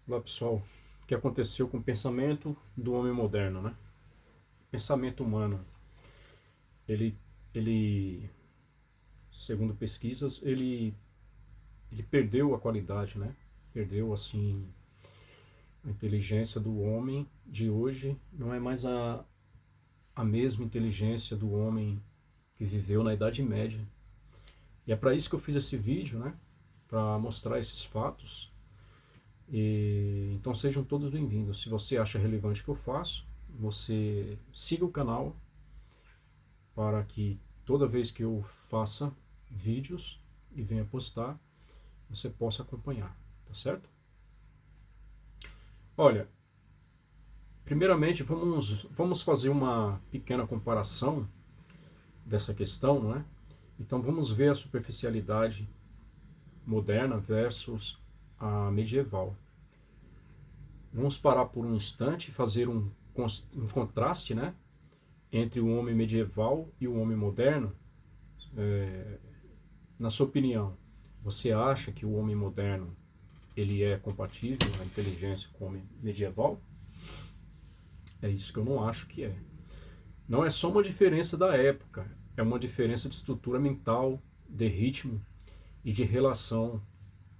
Olá pessoal, o que aconteceu com o pensamento do homem moderno, né? O pensamento humano, ele, ele, segundo pesquisas, ele perdeu a qualidade, né? Perdeu assim a inteligência do homem de hoje, não é mais a mesma inteligência do homem que viveu na Idade Média. E é para isso que eu fiz esse vídeo, né? Para mostrar esses fatos. Então sejam todos bem-vindos. Se você acha relevante o que eu faço, você siga o canal para que toda vez que eu faça vídeos e venha postar, você possa acompanhar, tá certo? Olha, primeiramente vamos fazer uma pequena comparação dessa questão, não é? Então vamos ver a superficialidade moderna versus a medieval. Vamos parar por um instante e fazer um contraste, né, entre o homem medieval e o homem moderno. Na sua opinião, você acha que o homem moderno ele é compatível a inteligência com o homem medieval? É isso que eu não acho que é. Não é só uma diferença da época, é uma diferença de estrutura mental, de ritmo e de relação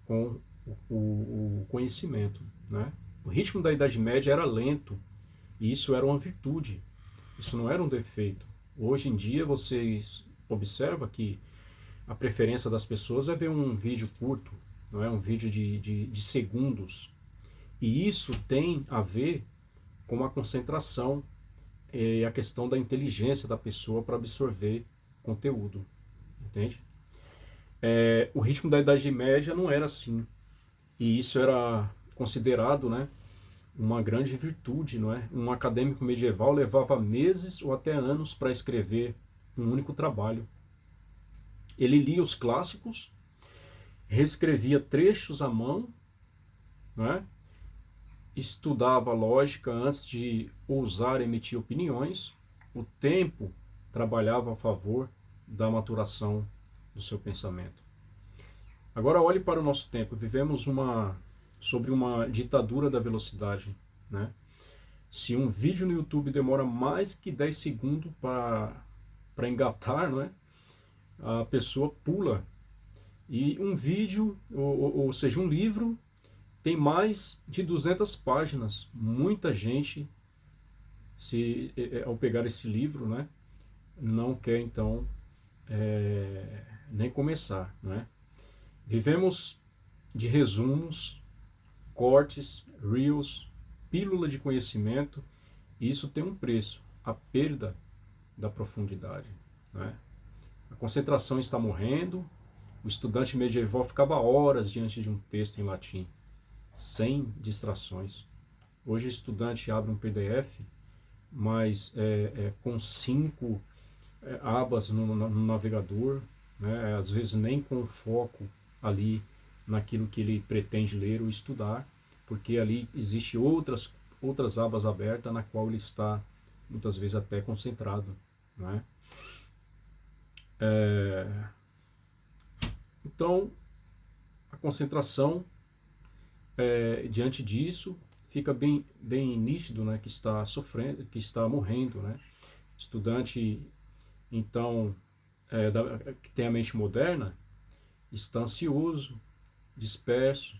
com o conhecimento, né? O ritmo da Idade Média era lento e isso era uma virtude, isso não era um defeito. Hoje em dia vocês observam que a preferência das pessoas é ver um vídeo curto, não é um vídeo de segundos. E isso tem a ver com a concentração e a questão da inteligência da pessoa para absorver conteúdo, entende? O ritmo da Idade Média não era assim, e isso era considerado, né, uma grande virtude, não é? Um acadêmico medieval levava meses ou até anos para escrever um único trabalho. Ele lia os clássicos, reescrevia trechos à mão, não é? Estudava lógica antes de ousar emitir opiniões. O tempo trabalhava a favor da maturação do seu pensamento. Agora olhe para o nosso tempo. Vivemos sobre uma ditadura da velocidade, né? Se um vídeo no YouTube demora mais que 10 segundos para engatar, não é? A pessoa pula. E um vídeo, ou seja, um livro, tem mais de 200 páginas. Muita gente, ao pegar esse livro, né, não quer então nem começar, né? Vivemos de resumos, cortes, reels, pílula de conhecimento, e isso tem um preço, a perda da profundidade, né? A concentração está morrendo. O estudante medieval ficava horas diante de um texto em latim, sem distrações. Hoje o estudante abre um PDF, mas com 5 abas no navegador, né? Às vezes nem com foco ali naquilo que ele pretende ler ou estudar, porque ali existe outras abas abertas na qual ele está muitas vezes até concentrado, né? Então a concentração diante disso fica bem nítido, né, que está sofrendo, que está morrendo, né? Estudante então que tem a mente moderna está ansioso, disperso,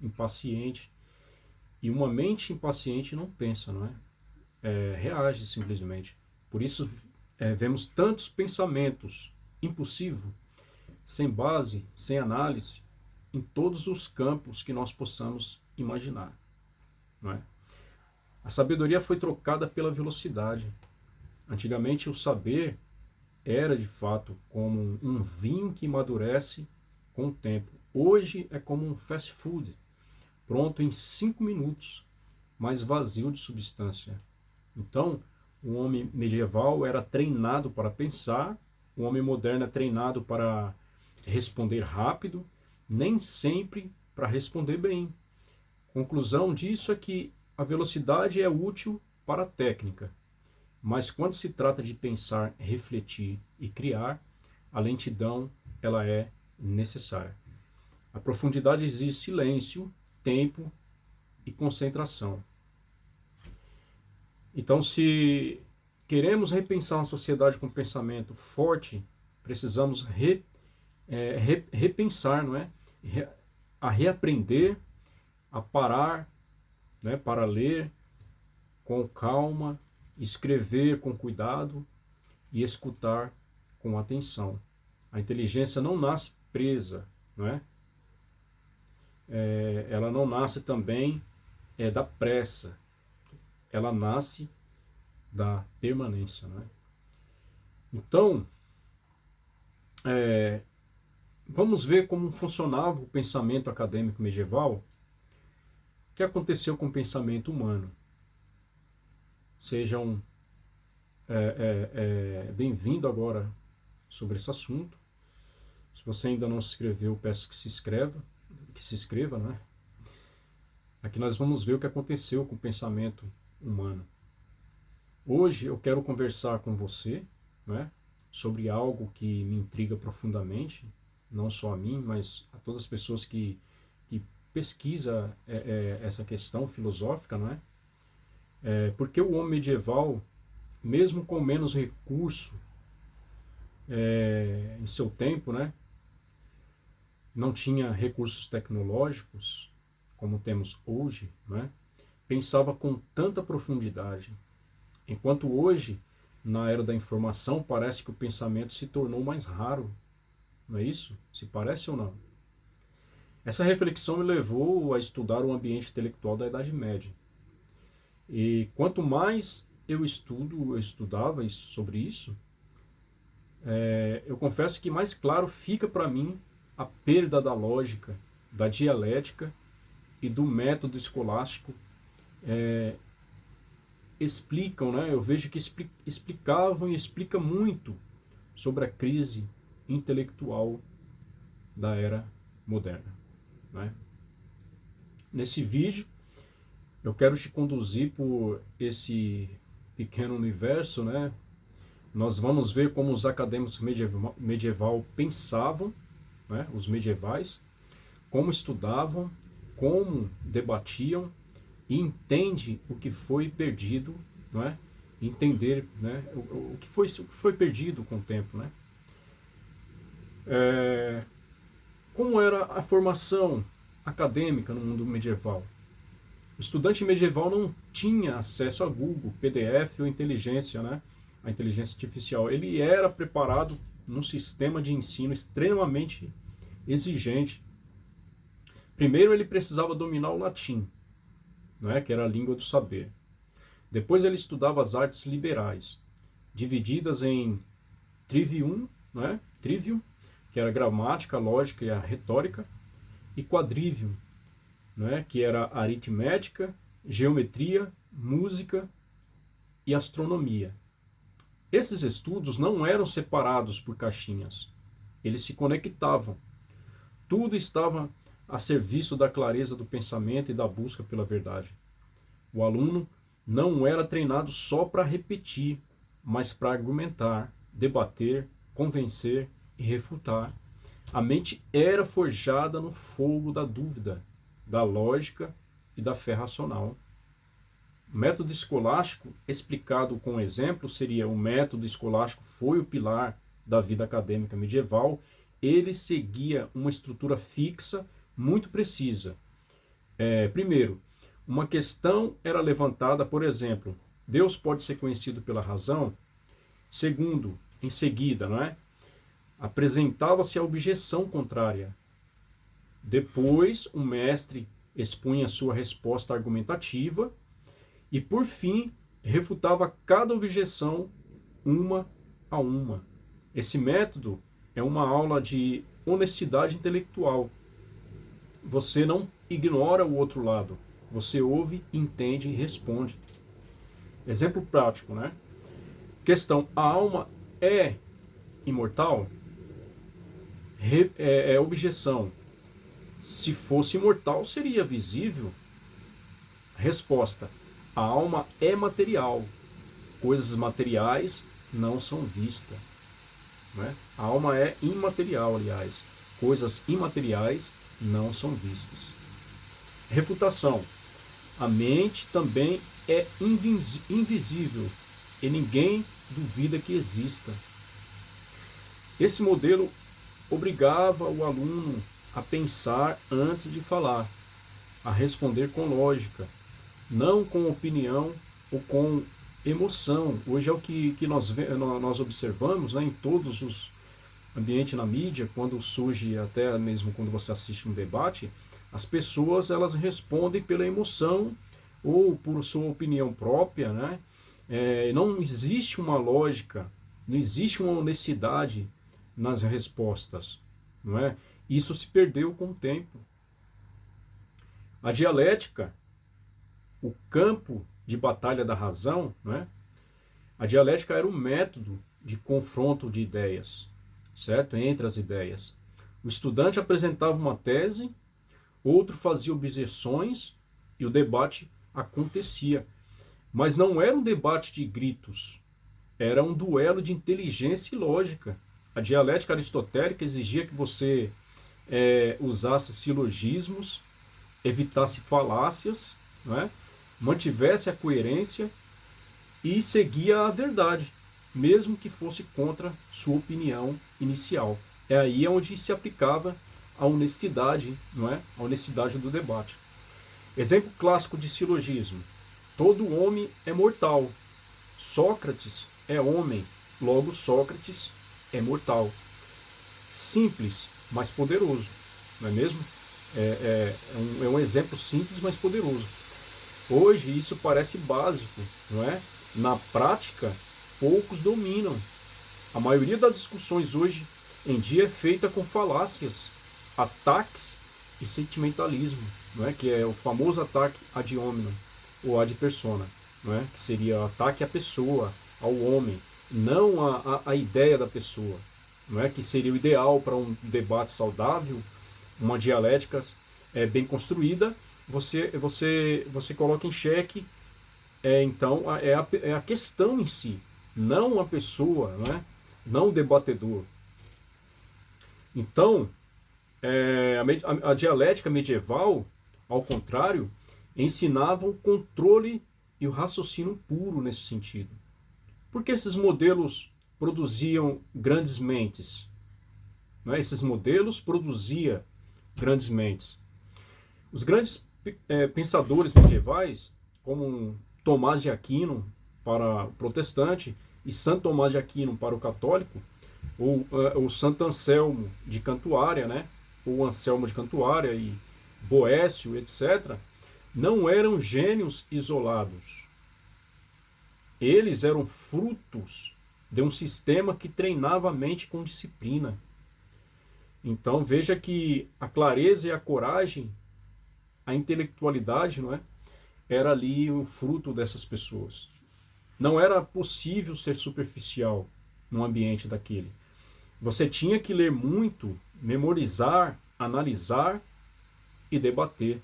impaciente. E uma mente impaciente não pensa, não é? Reage simplesmente. Por isso vemos tantos pensamentos impulsivos, sem base, sem análise, em todos os campos que nós possamos imaginar, não é? A sabedoria foi trocada pela velocidade. Antigamente o saber era de fato como um vinho que amadurece com o tempo. Hoje é como um fast food, pronto em 5 minutos, mas vazio de substância. Então, o homem medieval era treinado para pensar, o homem moderno é treinado para responder rápido, nem sempre para responder bem. Conclusão disso é que a velocidade é útil para a técnica, mas quando se trata de pensar, refletir e criar, a lentidão ela é necessária. A profundidade exige silêncio, tempo e concentração. Então, se queremos repensar uma sociedade com pensamento forte, precisamos repensar, não é? A reaprender, a parar, né? Para ler com calma, escrever com cuidado e escutar com atenção. A inteligência não nasce presa, não é? Ela não nasce também da pressa, ela nasce da permanência, não é? Então, vamos ver como funcionava o pensamento acadêmico medieval. O que aconteceu com o pensamento humano? Sejam bem-vindo agora sobre esse assunto. Se você ainda não se inscreveu, peço que se inscreva, né? Aqui nós vamos ver o que aconteceu com o pensamento humano. Hoje eu quero conversar com você, né, sobre algo que me intriga profundamente, não só a mim, mas a todas as pessoas que pesquisam essa questão filosófica, não é? Porque o homem medieval, mesmo com menos recurso em seu tempo, né, não tinha recursos tecnológicos como temos hoje, né, pensava com tanta profundidade. Enquanto hoje, na era da informação, parece que o pensamento se tornou mais raro. Não é isso? Se parece ou não? Essa reflexão me levou a estudar o ambiente intelectual da Idade Média. E quanto mais eu estudava sobre isso, eu confesso que mais claro fica para mim a perda da lógica, da dialética e do método escolástico. Explicam, né? Eu vejo que explicavam e explica muito sobre a crise intelectual da era moderna, né? Nesse vídeo, eu quero te conduzir por esse pequeno universo, né? Nós vamos ver como os acadêmicos medieval pensavam, né? Os medievais, como estudavam, como debatiam, e entende o que foi perdido, não é? Entender, né, o que foi perdido com o tempo, né? Como era a formação acadêmica no mundo medieval? O estudante medieval não tinha acesso a Google, PDF ou inteligência, né? A inteligência artificial. Ele era preparado num sistema de ensino extremamente exigente. Primeiro ele precisava dominar o latim, não é? Que era a língua do saber. Depois ele estudava as artes liberais, divididas em trivium, não é? Trivium, que era a gramática, a lógica e a retórica, e quadrivium, não é? Que era a aritmética, geometria, música e astronomia. Esses estudos não eram separados por caixinhas, eles se conectavam. Tudo estava a serviço da clareza do pensamento e da busca pela verdade. O aluno não era treinado só para repetir, mas para argumentar, debater, convencer e refutar. A mente era forjada no fogo da dúvida, da lógica e da fé racional. O método escolástico, explicado com exemplo, seria: o método escolástico foi o pilar da vida acadêmica medieval. Ele seguia uma estrutura fixa, muito precisa. Primeiro, uma questão era levantada, por exemplo, Deus pode ser conhecido pela razão? Segundo, em seguida, não é? Apresentava-se a objeção contrária. Depois, o mestre expunha sua resposta argumentativa e, por fim, refutava cada objeção uma a uma. Esse método é uma aula de honestidade intelectual. Você não ignora o outro lado. Você ouve, entende e responde. Exemplo prático, né? Questão: a alma é imortal? Objeção: se fosse imortal, seria visível? Resposta: a alma é material. Coisas materiais não são vistas. Né? A alma é imaterial, aliás. Coisas imateriais não são vistas. Refutação: A mente também é invisível e ninguém duvida que exista. Esse modelo obrigava o aluno a pensar antes de falar, a responder com lógica, não com opinião ou com emoção. Hoje é o que nós observamos, né, em todos os ambientes na mídia, quando surge, até mesmo quando você assiste um debate, as pessoas elas respondem pela emoção ou por sua opinião própria, né? Não existe uma lógica, não existe uma honestidade nas respostas, não é? Isso se perdeu com o tempo. A dialética, o campo de batalha da razão, né? A dialética era um método de confronto de ideias, certo? Entre as ideias. O estudante apresentava uma tese, outro fazia objeções e o debate acontecia. Mas não era um debate de gritos, era um duelo de inteligência e lógica. A dialética aristotélica exigia que você usasse silogismos, evitasse falácias, não é? Mantivesse a coerência e seguia a verdade, mesmo que fosse contra sua opinião inicial. É aí onde se aplicava a honestidade, não é? A honestidade do debate. Exemplo clássico de silogismo: todo homem é mortal. Sócrates é homem, logo Sócrates é mortal. Simples, mas poderoso, não é mesmo? É um exemplo simples, mas poderoso. Hoje isso parece básico, não é? Na prática, poucos dominam. A maioria das discussões hoje em dia é feita com falácias, ataques e sentimentalismo, não é? Que é o famoso ataque ad hominem ou ad persona, não é? Que seria o ataque à pessoa, ao homem, não a ideia da pessoa, não é? Que seria o ideal para um debate saudável, uma dialética bem construída. Você coloca em xeque então é a questão em si, não a pessoa, não é? Não o debatedor. Então, a dialética medieval, ao contrário, ensinava o controle e o raciocínio puro nesse sentido. Porque esses modelos produziam grandes mentes? Não é? Esses modelos produziam grandes mentes. Os grandes pensadores medievais, como Tomás de Aquino para o protestante e Santo Tomás de Aquino para o católico, ou Santo Anselmo de Cantuária, né? Ou Anselmo de Cantuária e Boécio, etc., não eram gênios isolados. Eles eram frutos de um sistema que treinava a mente com disciplina. Então veja que a clareza e a coragem, a intelectualidade, não é? Era ali o fruto dessas pessoas. Não era possível ser superficial num ambiente daquele. Você tinha que ler muito, memorizar, analisar e debater.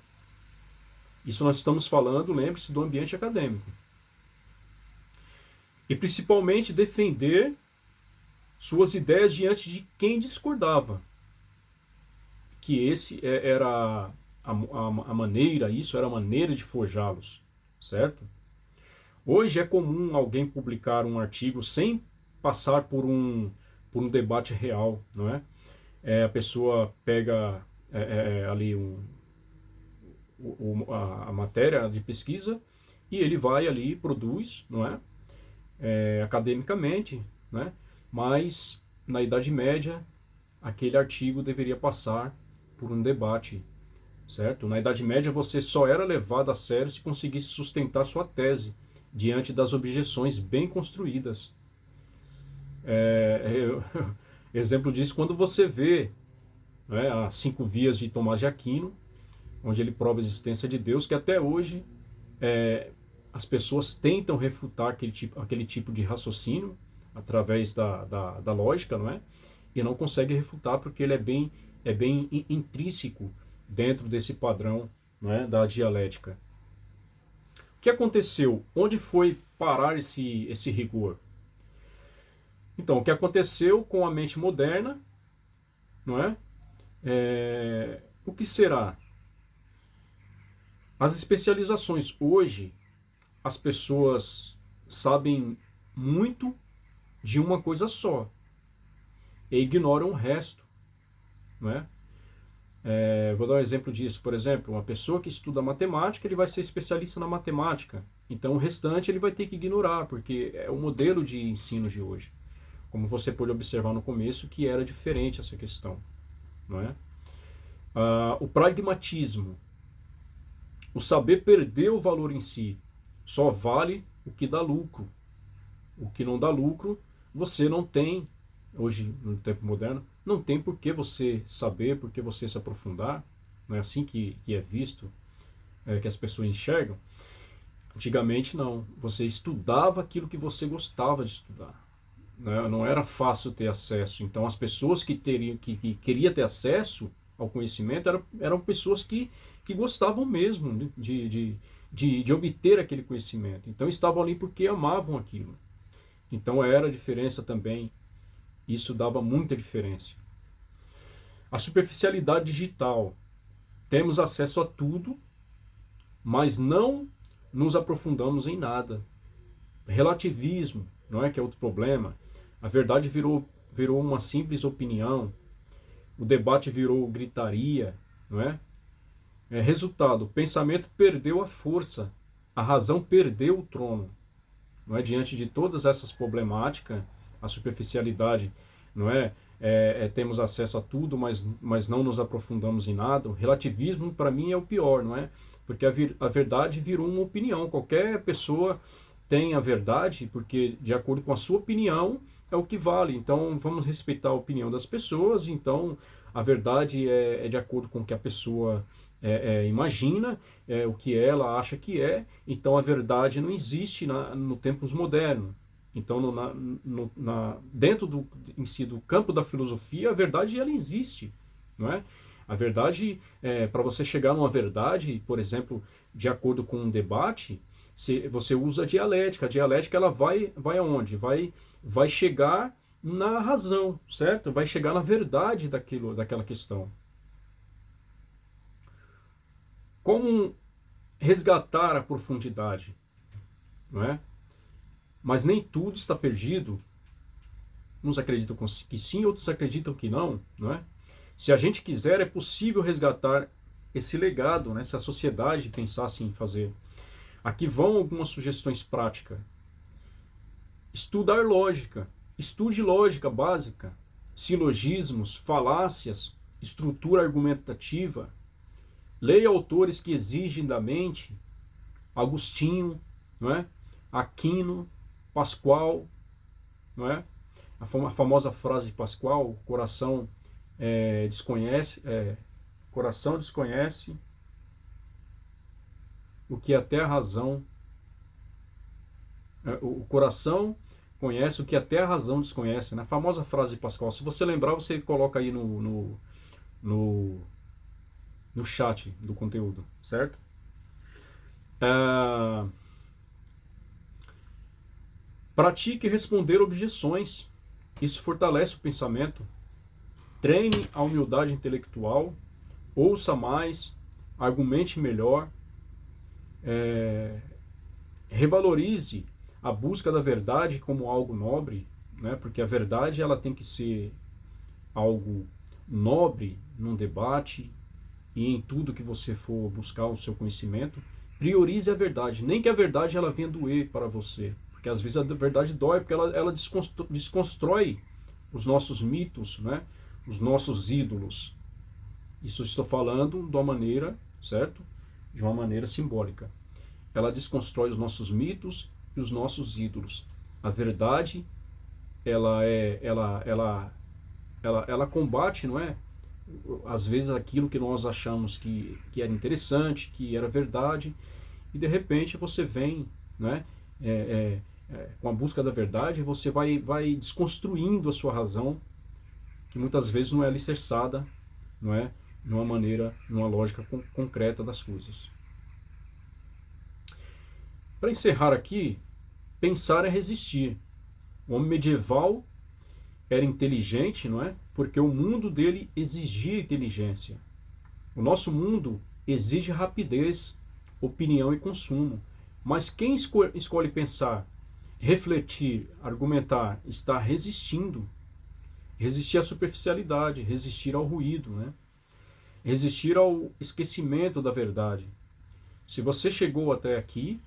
Isso nós estamos falando, lembre-se, do ambiente acadêmico. E principalmente defender suas ideias diante de quem discordava. Que esse era a maneira, isso era a maneira de forjá-los, certo? Hoje é comum alguém publicar um artigo sem passar por um debate real, não é? A pessoa pega ali a matéria de pesquisa e ele vai ali e produz, não é? Academicamente, né? Mas na Idade Média aquele artigo deveria passar por um debate, certo? Na Idade Média você só era levado a sério se conseguisse sustentar sua tese diante das objeções bem construídas. Exemplo disso quando você vê, né, as 5 vias de Tomás de Aquino, onde ele prova a existência de Deus, que até hoje as pessoas tentam refutar aquele tipo de raciocínio através da lógica, não é? E não conseguem refutar porque ele é bem intrínseco dentro desse padrão, não é, da dialética. O que aconteceu? Onde foi parar esse rigor? Então, o que aconteceu com a mente moderna, não é? O que será? As especializações. Hoje, as pessoas sabem muito de uma coisa só e ignoram o resto, não é? Vou dar um exemplo disso. Por exemplo, uma pessoa que estuda matemática, ele vai ser especialista na matemática. Então, o restante ele vai ter que ignorar, porque é o modelo de ensino de hoje. Como você pôde observar no começo, que era diferente essa questão, não é? O pragmatismo. O saber perdeu o valor em si. Só vale o que dá lucro. O que não dá lucro, você não tem, hoje no tempo moderno, não tem por que você saber, por que você se aprofundar. Não é assim que é visto, que as pessoas enxergam. Antigamente não, você estudava aquilo que você gostava de estudar. Né? Não era fácil ter acesso, então as pessoas que queriam ter acesso ao conhecimento eram pessoas que gostavam mesmo de obter aquele conhecimento. Então estavam ali porque amavam aquilo. Então era a diferença também, isso dava muita diferença. A superficialidade digital. Temos acesso a tudo, mas não nos aprofundamos em nada. Relativismo, não é que é outro problema. A verdade virou uma simples opinião. O debate virou gritaria, não é? Resultado, o pensamento perdeu a força, a razão perdeu o trono. Não é? Diante de todas essas problemáticas, a superficialidade, não é? Temos acesso a tudo, mas não nos aprofundamos em nada. O relativismo, para mim, é o pior, não é? Porque a verdade virou uma opinião. Qualquer pessoa tem a verdade, porque de acordo com a sua opinião é o que vale. Então vamos respeitar a opinião das pessoas. Então a verdade é de acordo com o que a pessoa imagina, o que ela acha que é. Então a verdade não existe no tempos modernos. Então dentro em si do campo da filosofia, a verdade ela existe, não é? A verdade, para você chegar numa verdade, por exemplo, de acordo com um debate, você usa a dialética. A dialética ela vai aonde? Vai chegar na razão, certo? Vai chegar na verdade daquela questão. Como resgatar a profundidade, não é? Mas nem tudo está perdido. Uns acreditam que sim, outros acreditam que não, não é? Se a gente quiser, é possível resgatar esse legado, né? Se a sociedade pensasse em fazer. Aqui vão algumas sugestões práticas. Estudar lógica. Estude lógica básica, silogismos, falácias, estrutura argumentativa. Leia autores que exigem da mente. Agostinho, não é? Aquino, Pascoal, não é? A famosa frase de Pascoal, coração coração desconhece o que até a razão, o coração conhece o que até a razão desconhece, né? A famosa frase de Pascoal. Se você lembrar, você coloca aí no chat do conteúdo, certo? Pratique responder objeções. Isso fortalece o pensamento. Treine a humildade intelectual. Ouça mais. Argumente melhor. Revalorize a busca da verdade como algo nobre, né? Porque a verdade ela tem que ser algo nobre num debate e em tudo que você for buscar o seu conhecimento. Priorize a verdade, nem que a verdade ela venha doer para você, porque às vezes a verdade dói, porque ela desconstrói os nossos mitos, né? Os nossos ídolos. Isso eu estou falando de uma maneira, certo? De uma maneira simbólica. Ela desconstrói os nossos mitos e os nossos ídolos. A verdade, ela combate, não é? Às vezes aquilo que nós achamos que era interessante, que era verdade, e de repente você vem, né? Com a busca da verdade, você vai desconstruindo a sua razão, que muitas vezes não é alicerçada, não é? Numa maneira, numa lógica concreta das coisas. Para encerrar aqui, pensar é resistir. O homem medieval era inteligente, não é? Porque o mundo dele exigia inteligência. O nosso mundo exige rapidez. opinião e consumo. Mas quem escolhe pensar, refletir, argumentar, está resistindo. Resistir à superficialidade, resistir ao ruído, né? Resistir ao esquecimento da verdade. Se você chegou até aqui,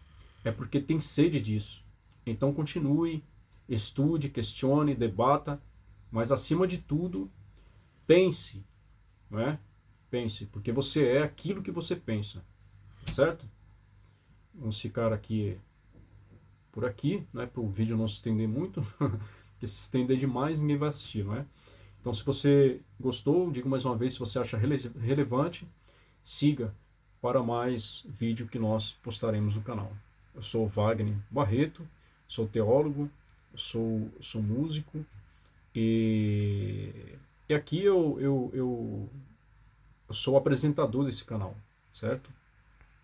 é porque tem sede disso. Então continue, estude, questione, debata, mas acima de tudo, pense, não é? Pense, porque você é aquilo que você pensa, certo? Vamos ficar aqui por aqui, né, para o vídeo não se estender muito, porque se estender demais ninguém vai assistir, não é? Então, se você gostou, digo mais uma vez, se você acha relevante, siga para mais vídeo que nós postaremos no canal. Eu sou Wagner Barreto, sou teólogo, sou músico e aqui eu sou o apresentador desse canal, certo?